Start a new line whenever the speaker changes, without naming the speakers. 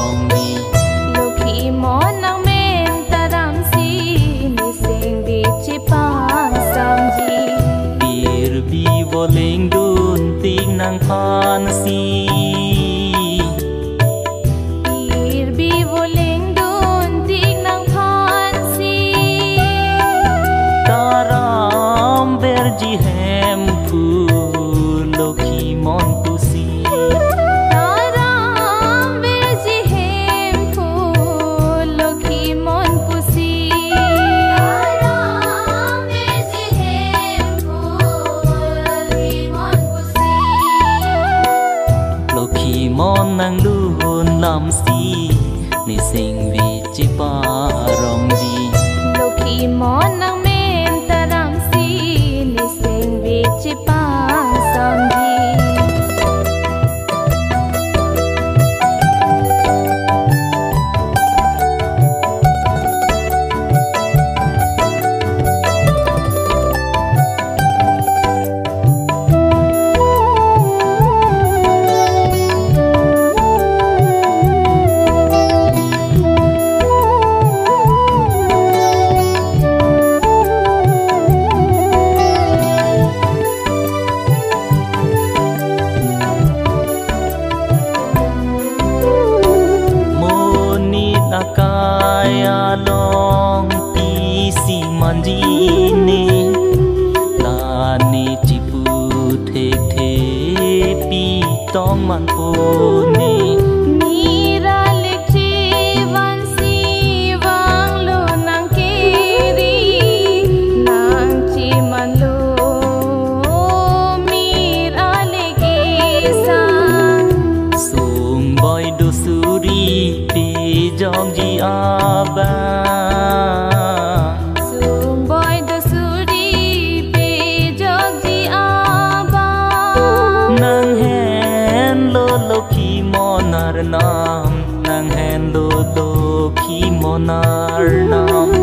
rong đi
lô khi mó nang men ta ram si ni sing bi chi pa sam ji
bir bi vô lên đun tiếng nàng phan si
bir bi vô lên đun tiếng nàng phan si
ta ram ber ji hem phu lô khi mon tu si món nàng luôn làm gì ni sinh vì chỉ ba rong đi
lô khi món nàng men ta ram si ni sinh vì chỉ ba sam đi
kaya long ti si mandini la ni chipu the the pi tong man po ni
nira lek chi van si wang lo nang kiri nang chi man lo mira lek sang
sung boy do suri pi jong ji aba
sung boy do suri pe jog ji aba
nang hen lo khi monar nam nang hen lo khi monar nam